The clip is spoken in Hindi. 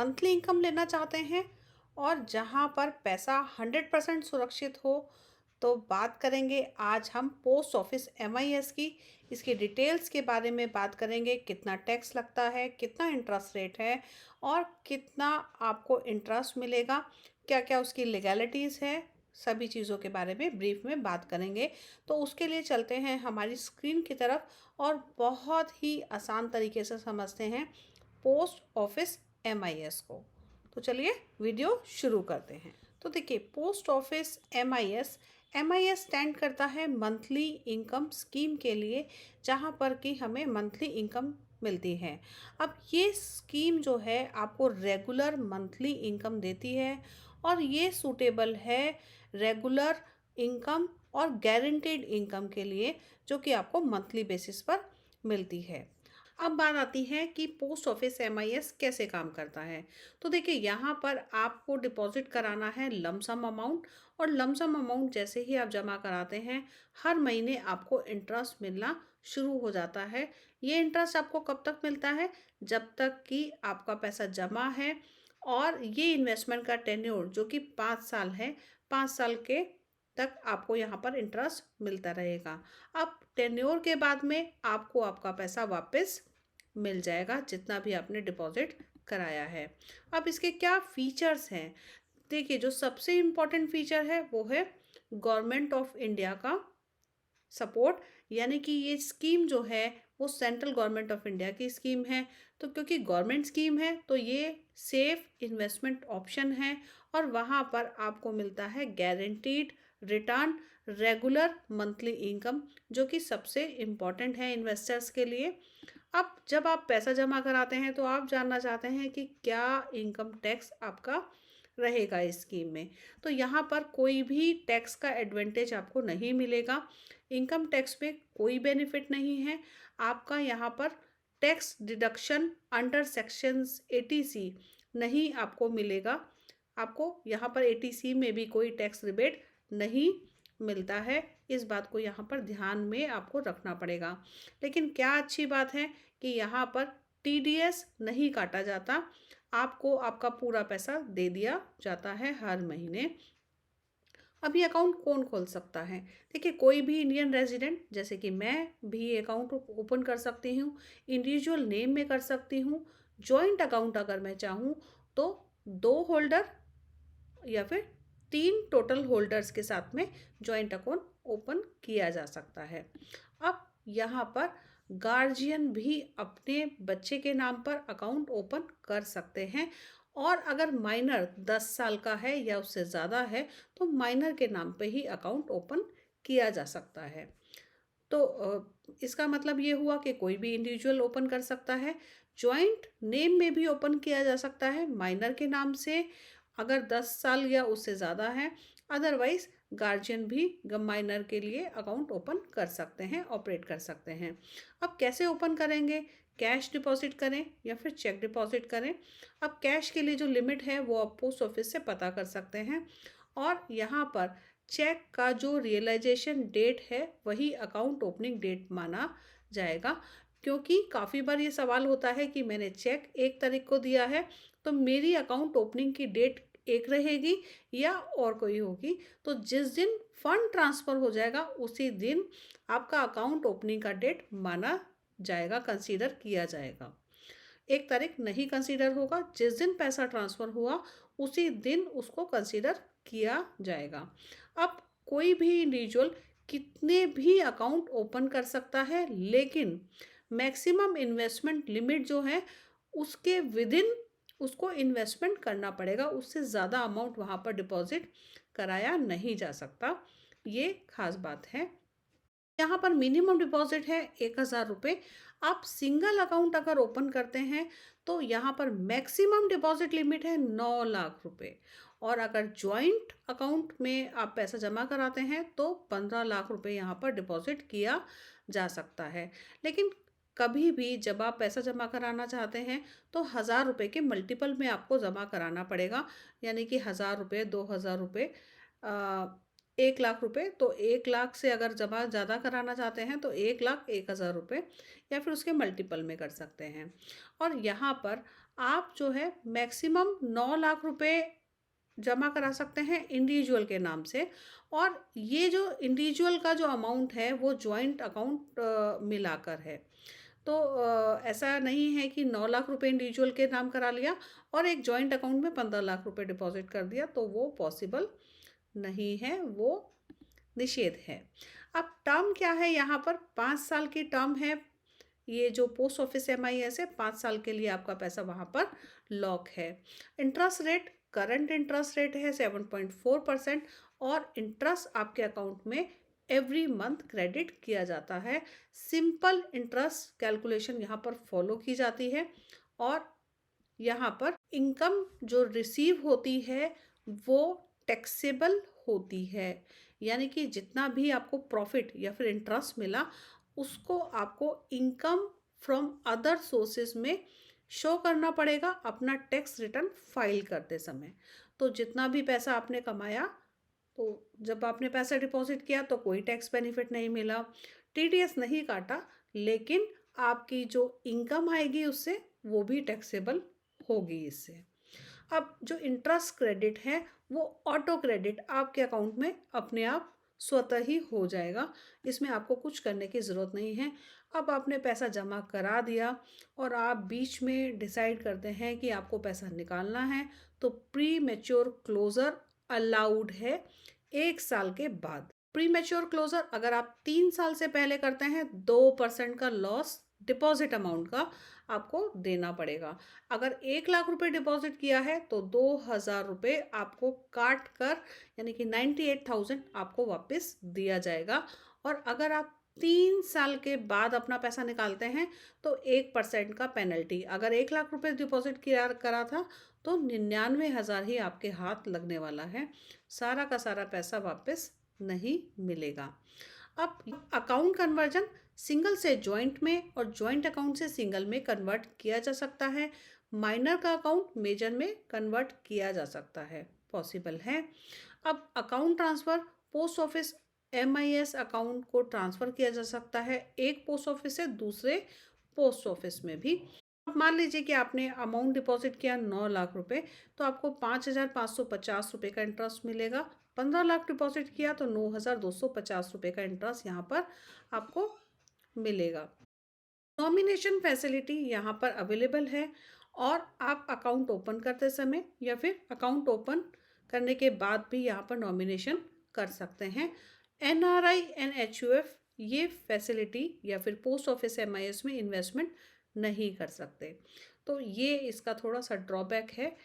मंथली इनकम लेना चाहते हैं और जहां पर पैसा 100% सुरक्षित हो, तो बात करेंगे आज हम पोस्ट ऑफिस एमआईएस की। इसकी डिटेल्स के बारे में बात करेंगे, कितना टैक्स लगता है, कितना इंटरेस्ट रेट है और कितना आपको इंटरेस्ट मिलेगा, क्या क्या उसकी लीगैलिटीज़ है, सभी चीज़ों के बारे में ब्रीफ में बात करेंगे। तो उसके लिए चलते हैं हमारी स्क्रीन की तरफ और बहुत ही आसान तरीके से समझते हैं पोस्ट ऑफिस एमआईएस को। तो चलिए वीडियो शुरू करते हैं। तो देखिए, post office MIS MIS stand करता है मंथली इनकम स्कीम के लिए, जहाँ पर कि हमें मंथली इनकम मिलती है। अब ये स्कीम जो है आपको रेगुलर मंथली इनकम देती है और ये सूटेबल है रेगुलर इनकम और गारंटीड इनकम के लिए, जो कि आपको मंथली बेसिस पर मिलती है। अब बात आती है कि पोस्ट ऑफिस एमआईएस कैसे काम करता है। तो देखिए, यहाँ पर आपको डिपॉजिट कराना है लमसम अमाउंट, और लमसम अमाउंट जैसे ही आप जमा कराते हैं, हर महीने आपको इंटरेस्ट मिलना शुरू हो जाता है। ये इंटरेस्ट आपको कब तक मिलता है? जब तक कि आपका पैसा जमा है, और ये इन्वेस्टमेंट का टेन्योर जो कि 5 साल है, 5 साल के तक आपको यहाँ पर इंटरेस्ट मिलता रहेगा। अब टेन्योर के बाद में आपको आपका पैसा वापस मिल जाएगा, जितना भी आपने डिपॉजिट कराया है। अब इसके क्या फीचर्स हैं? देखिए, जो सबसे इम्पोर्टेंट फीचर है वो है गवर्नमेंट ऑफ इंडिया का सपोर्ट, यानी कि ये स्कीम जो है वो सेंट्रल गवर्नमेंट ऑफ इंडिया की स्कीम है। तो क्योंकि गवर्नमेंट स्कीम है तो ये सेफ इन्वेस्टमेंट ऑप्शन है, और वहाँ पर आपको मिलता है guaranteed return, regular monthly income, जो कि सबसे इम्पॉर्टेंट है इन्वेस्टर्स के लिए। अब जब आप पैसा जमा कराते हैं तो आप जानना चाहते हैं कि क्या इनकम टैक्स आपका रहेगा इस स्कीम में। तो यहाँ पर कोई भी टैक्स का एडवांटेज आपको नहीं मिलेगा। इनकम टैक्स में कोई बेनिफिट नहीं है आपका। यहाँ पर tax deduction under sections 80C नहीं आपको मिलेगा। आपको यहाँ पर 80C में भी कोई टैक्स रिबेट नहीं मिलता है। इस बात को यहाँ पर ध्यान में आपको रखना पड़ेगा। लेकिन क्या अच्छी बात है कि यहाँ पर टीडीएस नहीं काटा जाता, आपको आपका पूरा पैसा दे दिया जाता है हर महीने। अब ये अकाउंट कौन खोल सकता है? देखिए, कोई भी इंडियन रेजिडेंट, जैसे कि मैं भी अकाउंट ओपन कर सकती हूँ, इंडिविजुअल नेम में कर सकती हूँ। जॉइंट अकाउंट अगर मैं चाहूँ तो 2 होल्डर या फिर 3 टोटल होल्डर्स के साथ में जॉइंट अकाउंट ओपन किया जा सकता है। अब यहाँ पर गार्जियन भी अपने बच्चे के नाम पर अकाउंट ओपन कर सकते हैं, और अगर माइनर 10 साल का है या उससे ज़्यादा है तो माइनर के नाम पे ही अकाउंट ओपन किया जा सकता है। तो इसका मतलब ये हुआ कि कोई भी इंडिविजुअल ओपन कर सकता है। जॉइंट नेम में भी ओपन किया जा सकता है माइनर के नाम से, अगर 10 साल या उससे ज़्यादा है। अदरवाइज गार्जियन भी माइनर के लिए अकाउंट ओपन कर सकते हैं, ऑपरेट कर सकते हैं। अब कैसे ओपन करेंगे? कैश डिपॉजिट करें या फिर चेक डिपॉजिट करें? अब कैश के लिए जो लिमिट है वो आप पोस्ट ऑफिस से पता कर सकते हैं, और यहाँ पर चेक का जो रियलाइजेशन डेट है वही अकाउंट ओपनिंग डेट माना जाएगा। क्योंकि काफ़ी बार ये सवाल होता है कि मैंने चेक 1 तारीख को दिया है, तो मेरी अकाउंट ओपनिंग की डेट एक रहेगी या और कोई होगी? तो जिस दिन फंड ट्रांसफ़र हो जाएगा उसी दिन आपका अकाउंट ओपनिंग का डेट माना जाएगा, कंसीडर किया जाएगा। 1 तारीख नहीं कंसीडर होगा, जिस दिन पैसा ट्रांसफ़र हुआ उसी दिन उसको कंसीडर किया जाएगा। अब कोई भी इंडिविजुअल कितने भी अकाउंट ओपन कर सकता है, लेकिन मैक्सिमम इन्वेस्टमेंट लिमिट जो है उसके विदिन उसको इन्वेस्टमेंट करना पड़ेगा। उससे ज़्यादा अमाउंट वहाँ पर डिपॉजिट कराया नहीं जा सकता। ये खास बात है। यहाँ पर मिनिमम डिपॉजिट है 1000 रुपये। आप सिंगल अकाउंट अगर ओपन करते हैं तो यहाँ पर मैक्सिमम डिपॉजिट लिमिट है 9 लाख रुपये, और अगर जॉइंट अकाउंट में आप पैसा जमा कराते हैं तो 15 लाख रुपये यहाँ पर डिपॉजिट किया जा सकता है। लेकिन कभी भी जब आप पैसा जमा कराना चाहते हैं तो 1000 रुपये के मल्टीपल में आपको जमा कराना पड़ेगा, यानी कि 1000 रुपये, 2000 रुपये, 1 लाख रुपये। तो 1 लाख से अगर जमा ज़्यादा कराना चाहते हैं तो 1 लाख 1000 रुपये या फिर उसके मल्टीपल में कर सकते हैं। और यहाँ पर आप जो है मैक्सिमम 9 लाख रुपए जमा करा सकते हैं इंडिविजुअल के नाम से। और ये जो इंडिविजुअल का जो अमाउंट है वो जॉइंट अकाउंट मिलाकर है। तो ऐसा नहीं है कि 9 लाख रुपए इंडिविजुअल के नाम करा लिया और एक जॉइंट अकाउंट में 15 लाख रुपए डिपॉजिट कर दिया, तो वो पॉसिबल नहीं है, वो निषेध है। अब टर्म क्या है यहाँ पर? 5 साल की टर्म है। ये जो पोस्ट ऑफिस MIS है, 5 साल के लिए आपका पैसा वहाँ पर लॉक है। Interest rate, current interest rate है 7.4% और इंटरेस्ट आपके अकाउंट में एवरी मंथ क्रेडिट किया जाता है। सिंपल इंटरेस्ट कैलकुलेशन यहाँ पर फॉलो की जाती है और यहाँ पर इनकम जो रिसीव होती है वो टैक्सेबल होती है। यानी कि जितना भी आपको प्रॉफिट या फिर इंटरेस्ट मिला उसको आपको इनकम फ्रॉम अदर सोर्सेज में शो करना पड़ेगा अपना टैक्स रिटर्न फाइल करते समय। तो जितना भी पैसा आपने कमाया, तो जब आपने पैसा डिपॉजिट किया तो कोई टैक्स बेनिफिट नहीं मिला, TDS नहीं काटा, लेकिन आपकी जो इनकम आएगी उससे वो भी टैक्सेबल होगी इससे। अब जो इंटरेस्ट क्रेडिट है वो ऑटो क्रेडिट आपके अकाउंट में अपने आप स्वतः ही हो जाएगा, इसमें आपको कुछ करने की ज़रूरत नहीं है। अब आपने पैसा जमा करा दिया और आप बीच में डिसाइड करते हैं कि आपको पैसा निकालना है, तो प्री मैच्योर क्लोज़र अलाउड है 1 साल के बाद। प्री मैच्योर क्लोज़र अगर आप 3 साल से पहले करते हैं 2% का लॉस डिपॉजिट अमाउंट का आपको देना पड़ेगा। अगर 1 लाख रुपए डिपॉजिट किया है तो 2,000 रुपये आपको काट कर, यानी कि 98,000 आपको वापस दिया जाएगा। और अगर आप 3 साल के बाद अपना पैसा निकालते हैं तो 1% का पेनल्टी। अगर 1 लाख रुपए डिपॉजिट किया करा था तो 99,000 ही आपके हाथ लगने वाला है, सारा का सारा पैसा वापस नहीं मिलेगा। अब अकाउंट कन्वर्जन सिंगल से जॉइंट में और जॉइंट अकाउंट से सिंगल में कन्वर्ट किया जा सकता है। माइनर का अकाउंट मेजर में कन्वर्ट किया जा सकता है, पॉसिबल है। अब account transfer, post office MIS account को ट्रांसफ़र किया जा सकता है एक पोस्ट ऑफिस से दूसरे पोस्ट ऑफिस में भी। अब मान लीजिए कि आपने अमाउंट डिपॉजिट किया 9 लाख रुपए, तो आपको 5,550 रुपये का इंटरेस्ट मिलेगा। 15 लाख डिपॉजिट किया तो 9,250 रुपये का इंटरेस्ट यहाँ पर आपको मिलेगा। नॉमिनेशन फैसिलिटी यहाँ पर अवेलेबल है और आप अकाउंट ओपन करते समय या फिर अकाउंट ओपन करने के बाद भी यहाँ पर नॉमिनेशन कर सकते हैं। NRI एंड HUF ये फैसिलिटी या फिर पोस्ट ऑफिस MIS में इन्वेस्टमेंट नहीं कर सकते, तो ये इसका थोड़ा सा ड्रॉबैक है।